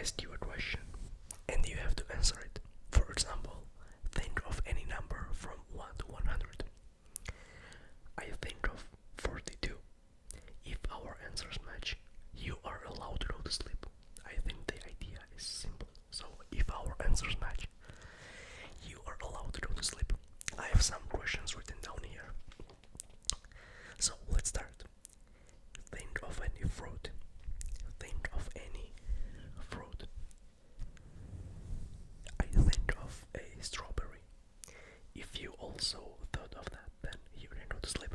ask you a question and you have to answer it. For example, think of any number from 1 to 100. I think of 42. If our answers match, you are allowed to go to sleep. I think the idea is simple. So, if our answers match, you are allowed to go to sleep. I have some questions written down here. So, let's start. Think of any fruit. Think of any fruit. I think of a strawberry. If you also thought of that, then you can go to sleep.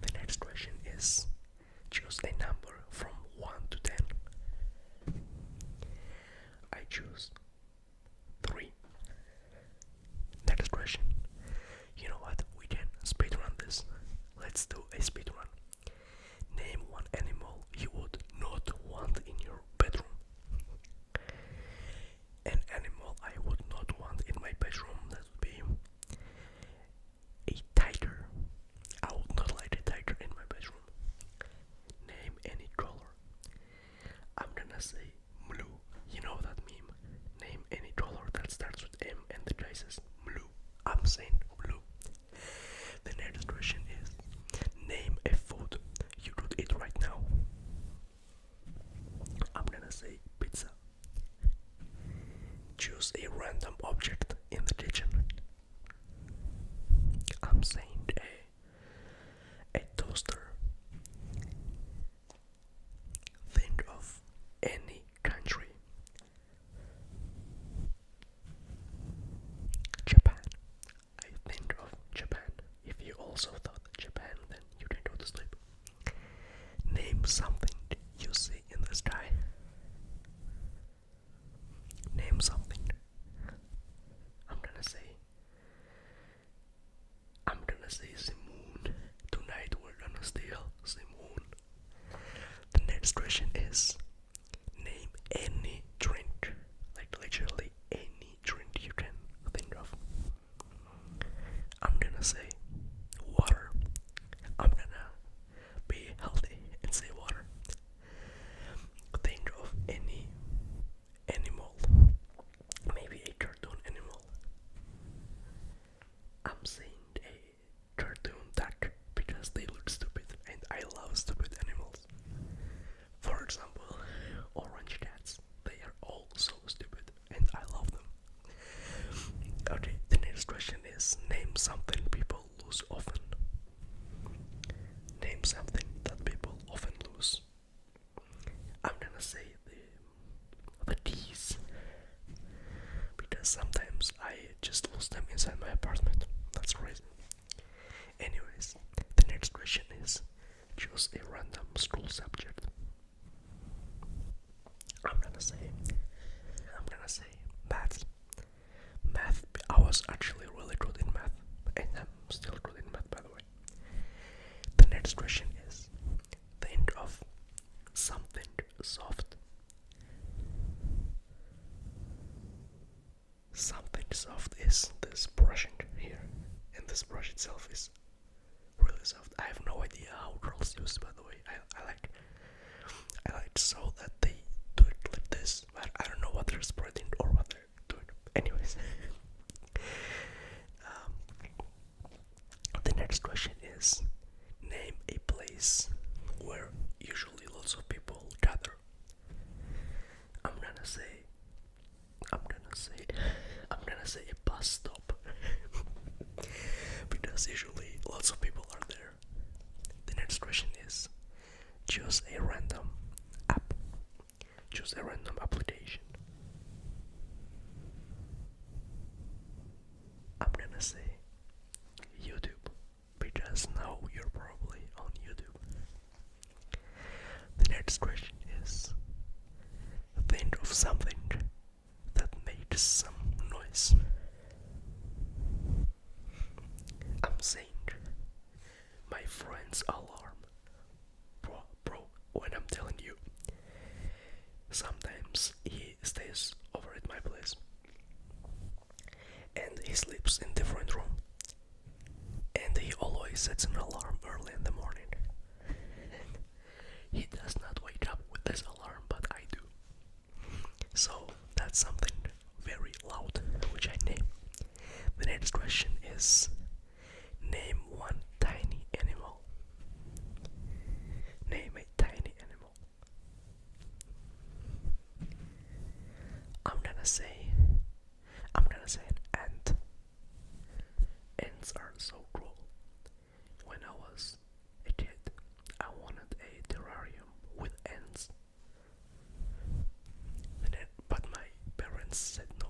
The next question is choose a number from 1 to 10. I choose 3. Next question. You know what? We can speed run this. Let's do a speed run. Name one animal you would not want in your bedroom. An animal I would not want in my bedroom, that would be a tiger. I would not like a tiger in my bedroom. Name any color. I'm gonna say blue. You know that meme. Name any color that starts with M and the guy says blue. I'm saying blue. The next question is name a food you could eat right now. I'm gonna say pizza. Choose a random object in the kitchen. I'm saying a toaster. Think of any country. Japan. I think of Japan. If you also thought Japan, then you can go to sleep. Name something you see in the sky. Name something. I'm gonna say the moon. Tonight we're gonna steal the moon. The next question is name any drink. Like literally any drink you can think of. I'm gonna say water. I'm gonna be healthy and say water. Think of any animal. Maybe a cartoon animal. I'm saying a cartoon duck because they look stupid and I love stupid animals. For example, orange cats. They are all so stupid and I love them. Okay, the next question is name something people lose often. Name something that people often lose. I'm gonna say the keys. Because sometimes I just lose them inside my apartment. That's crazy. Anyways, the next question is choose a random school subject. I'm gonna say math. Math. I was actually really good in math, and I'm still good in math, by the way. The next question is think of something soft. Something soft is this brushing here, and this brush itself is really soft. I have no idea how girls use it, by the way. I like so that they do it like this, but I don't know what they're spreading or what they're doing. Anyways, the next question is name a place where usually lots of people gather. I'm gonna say a bus stop because usually lots of people are there. The next question is choose a random app. Choose a random application. I'm gonna say YouTube because now you're probably on YouTube. The next question is think of something that makes some noise. I'm saying my friend's alarm. Bro, when I'm telling you, sometimes he stays over at my place and he sleeps in different room and he always sets an alarm early in the morning. He does not wake up with this alarm, but I do. gonna say I'm gonna say an ant. Ants are so cruel. When I was a kid, I wanted a terrarium with ants. But my parents said no.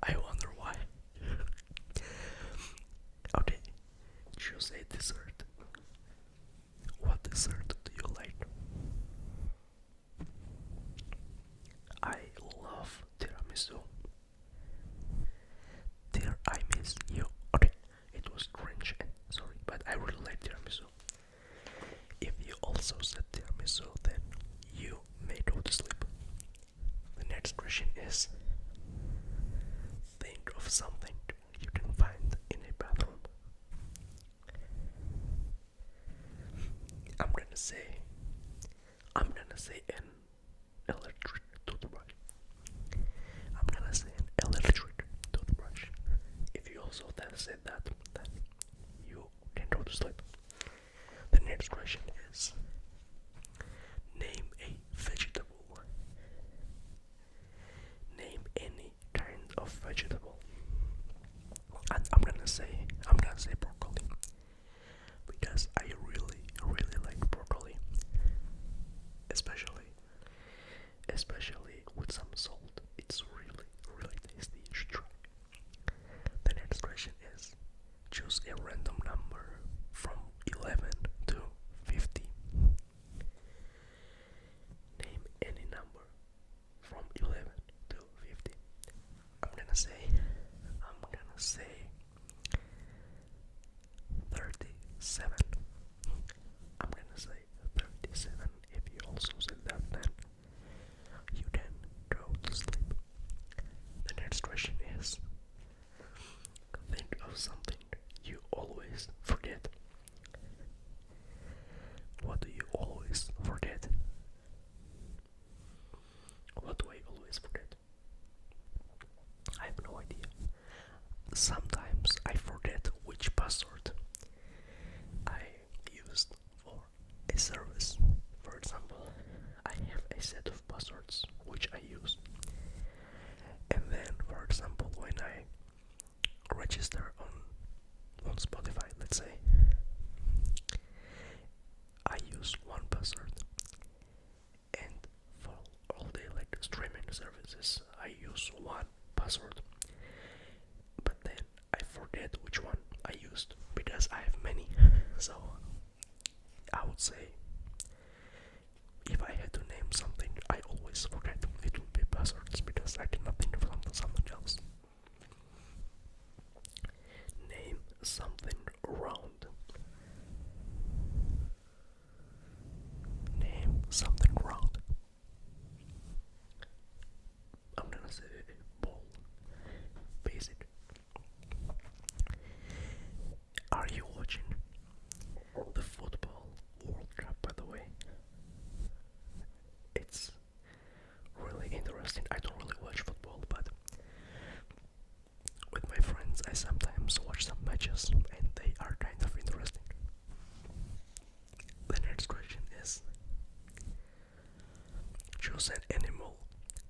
I wonder why. Okay, choose a dessert. What dessert do you like? I love tiramisu. Dear, I miss you. Okay, it was cringe and sorry, but I really like tiramisu. If you also said tiramisu, then you may go to sleep. The next question is, think of something you can find in a bathroom. I'm gonna say an electric toothbrush. I'm gonna say an electric toothbrush. If you also said that, then you can go to sleep. The next question is, name a vegetable. Name any kind of vegetable. And I'm gonna say broccoli because I really like broccoli, especially with some salt. It's really tasty. You should try. The next question is, choose a random number from 11 to 50. Name any number from 11 to 50. I'm gonna say 37. I'm gonna say 37. If you also said that, then you can go to sleep. The next question is, think of something you always forget. What do you always forget? What do I always forget? I have no idea. Sometimes I forget which password I used for a service. For example, I have a set of passwords which I use. And then, for example, when I register on Spotify, let's say, I use one password. And for all the streaming services, I use one password. But then I forget which one I used because I have many. So I would say, if I had to name something I always forget, it would be passwords because I cannot think of something else. Name something round. Name something round. I'm gonna say ball. Basic. Are you watching the football World Cup, by the way? It's really interesting. I don't really watch football, but with my friends I sometimes watch some matches and they are kind of interesting. The next question is, choose an animal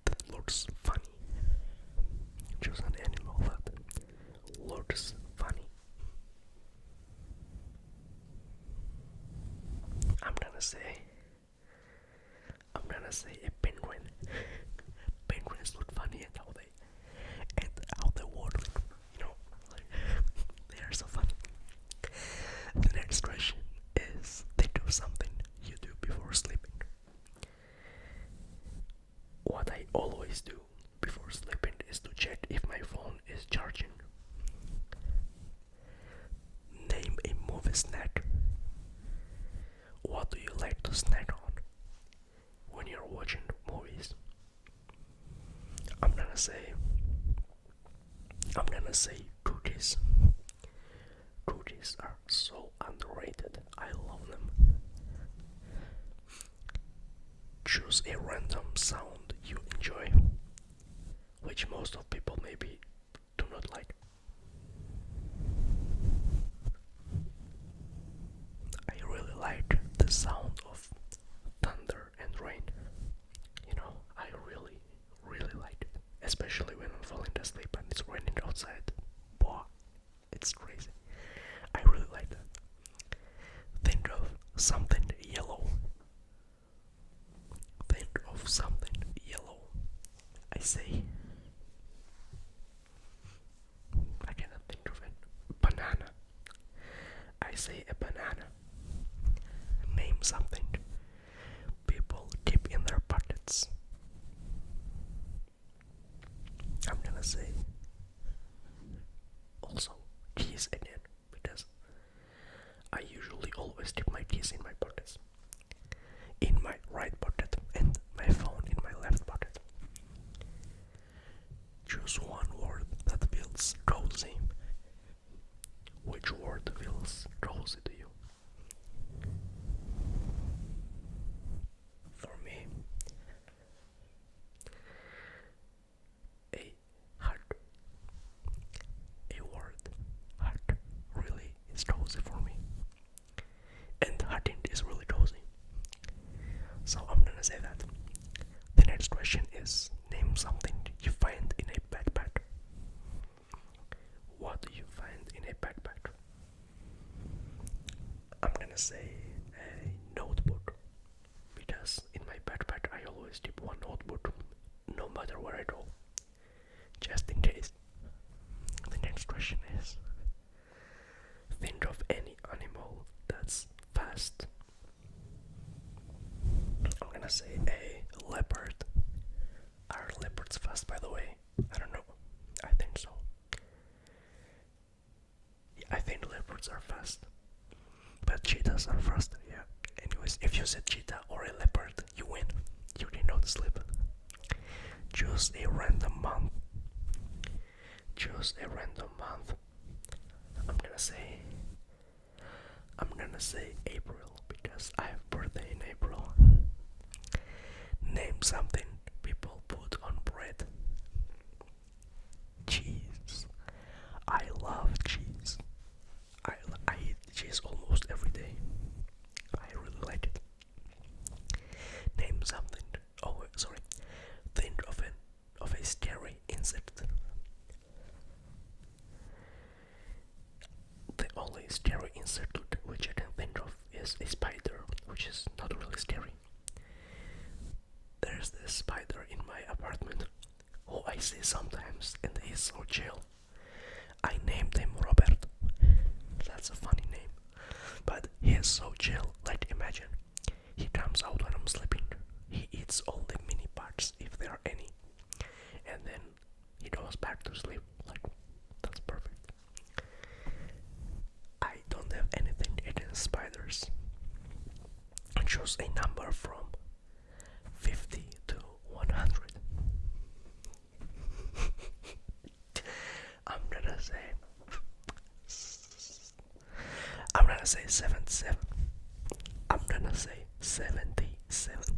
that looks funny. Choose an animal that looks funny. I'm gonna say a penguin. Penguins look funny and how they walk, they are so funny. The next question is, think of something you do before sleeping. What I always do before sleeping is to check if my phone is charging. Name a movie snack. What do you like to snack on when you're watching movies? I'm gonna say cookies. Cookies are so underrated. I love them. Choose a random sound you enjoy, which most of people maybe do not like. I really like the sound of thunder and rain. I really like it, especially I say, I cannot think of it. Banana. I say a banana. Name something people keep in their pockets. I'm gonna say also keys again, because I usually always keep my keys in my pockets. In my right pocket and my phone in my left pocket. Choose one word that feels cozy. Which word feels cozy to you? For me, a hug. A word, hug, really is cozy for me. And hugging is really cozy. So I'm gonna say that. The next question is, name something you find in a backpack. What do you find in a backpack? I'm gonna say a notebook, because in my backpack I always keep one notebook no matter where I go, just in case. The next question is, think of any animal that's fast. I'm gonna say a leopard. Are leopards fast, by the way? I don't know. I think so. Yeah, I think leopards are fast. But cheetahs are faster, yeah. Anyways, if you said cheetah or a leopard, you win. You did not slip. Choose a random month. Choose a random month. I'm gonna say April, because I have birthday in April. Name something people put on bread. Cheese. I love cheese. I eat cheese almost every day. I really like it. Name something. Oh, sorry. Think of a scary insect. The only scary insect which I can think of is a spider, which is not really scary. There's this spider in my apartment who I see sometimes, and he's so chill. I named him Robert. That's a funny name. But he is so chill, like imagine. He comes out when I'm sleeping. He eats all the mini parts, if there are any. And then he goes back to sleep. Like, that's perfect. I don't have anything against spiders. Choose a number from 50 to 100. I'm gonna say 77. I'm gonna say 77.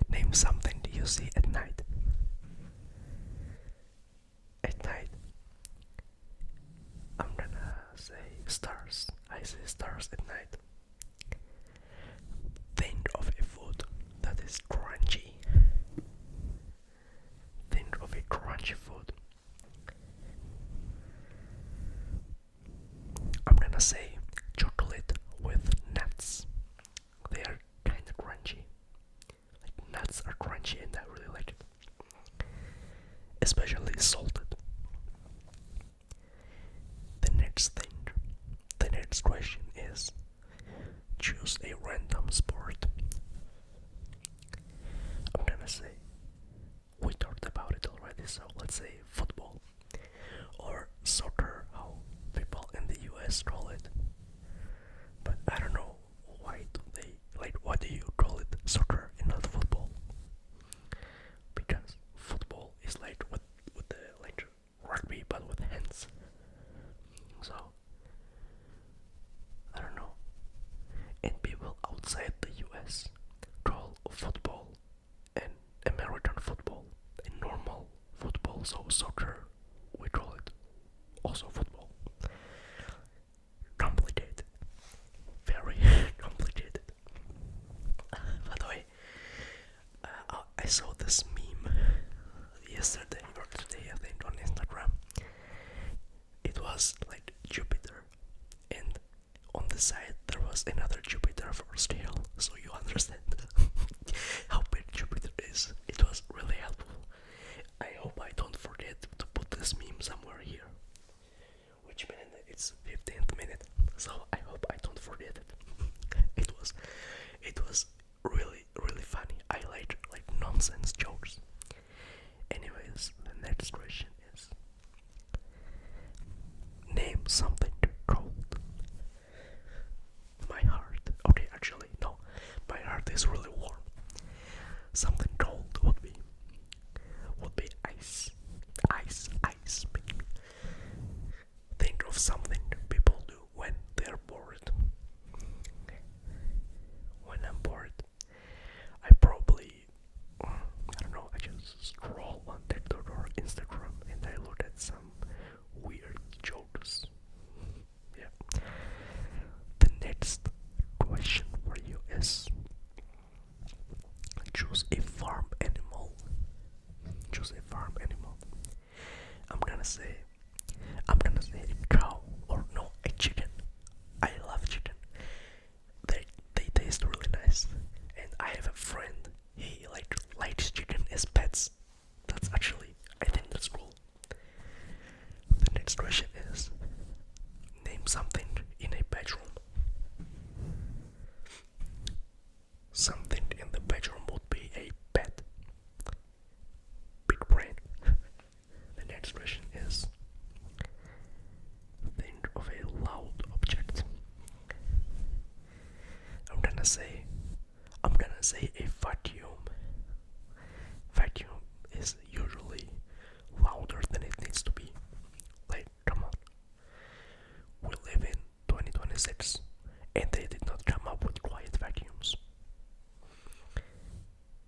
Name something you see at night. At night, I'm gonna say stars. I see stars at night. Think of a food that is crunchy. Think of a crunchy food. I'm gonna say chocolate with nuts. They are kind of crunchy. Like, nuts are crunchy and I really like it. Especially salted. The next question is, choose a random sport. I'm gonna say, we talked about it already, so let's say football or soccer, how people in the US call it. But I don't know why do you call it soccer and not football? Because football is like with the like rugby but with hands. So I don't know. And people outside the US call football and American football and normal football, so soccer we call it also football. Complicated. Very complicated. By the way, I saw this meme yesterday or today, I think, on Instagram. It was like Jupiter, and on the side there was another Jupiter for scale, so you understand how big Jupiter is. It was really helpful. Something cold would be ice. Ice, baby. Think of something people do when they're bored. When I'm bored, I probably, I don't know, I just scroll on TikTok or Instagram and I look at some weird jokes. Yeah. The next question for you is choose a farm animal. Choose a farm animal. I'm gonna say a cow or no, a chicken. I love chicken. They taste really nice. And I have a friend. He likes chicken as pets. That's actually, I think that's cool. The next question is name something in a bedroom. Something in the bedroom would be a bed. Big brain. The next question is think of a loud object. I'm gonna say a vacuum. Vacuum is usually louder than it needs to be. Like, come on. We live in 2026 and they did not come up with quiet vacuums.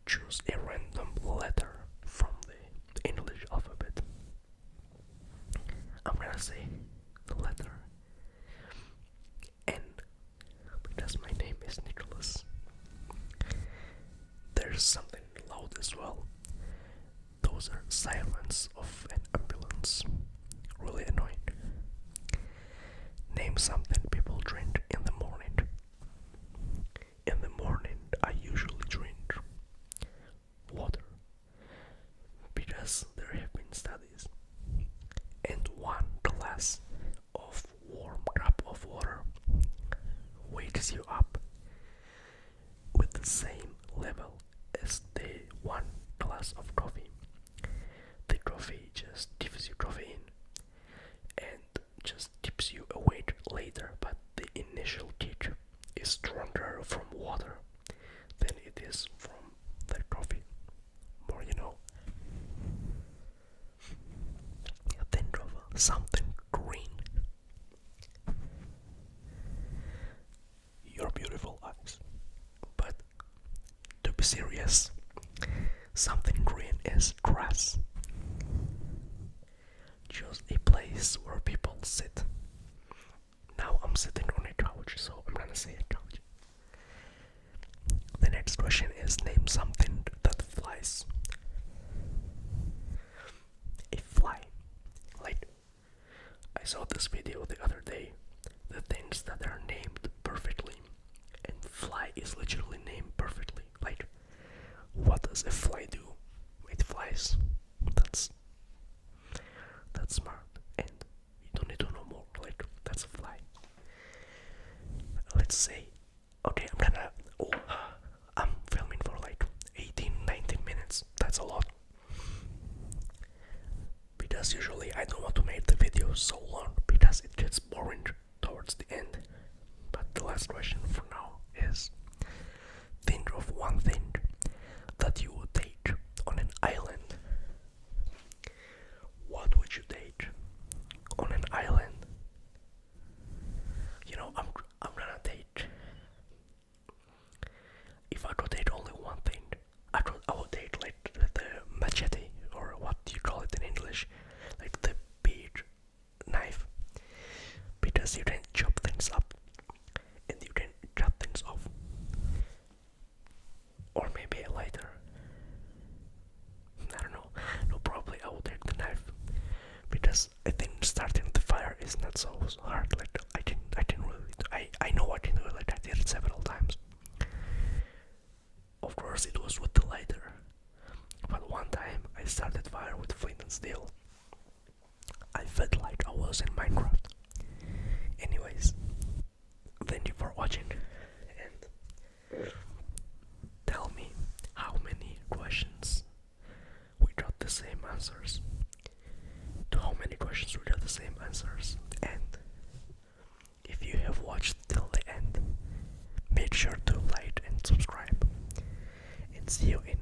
Choose a random letter from the English alphabet. I'm gonna say the letter N because my name is Nicholas. There's something loud as well. Those are sirens of an ambulance. Really annoying. Name something people drink in the morning. In the morning, I usually drink water because there have been studies, and 1 glass of warm cup of water wakes you up with the same level as the 1 glass of coffee. The coffee just gives you caffeine and just keeps you awake later, but the initial kick is stronger from water than it is from the coffee. More you know. Think of something green. Your beautiful eyes. But to be serious, something green is grass. Choose a place where people sit. Now I'm sitting on a couch, so I'm gonna say a couch. The next question is name something that flies. A fly. Like, I saw this video the other day. The things that are named perfectly, and fly is literally named perfectly. Like, what does a fly do? It flies. That's smart, and you don't need to know more. Like, that's a fly. Let's say, okay, I'm filming for like 18-19 minutes. That's a lot. Because usually I don't want to make the video so long because it gets boring towards the end. But the last question for now is think of one thing that you would take on an island. What would you take on an island? You know, I'm gonna take. If I could take only one thing, I would take like the machete, or what do you call it in English, like the big knife, because you can chop things up and you can cut things off. Or maybe a lighter. I don't know. No, probably I would take the knife because I think starting the fire is not so hard. Like I can really. I know I can do it. Like I did it several times. Of course, it was with the lighter. But one time I started fire with flint and steel. I felt like I was in Minecraft. Anyways, thank you for watching and tell me how many questions we got the same answers. To how many questions we got the same answers. And if you have watched till the end, make sure to like and subscribe. And see you in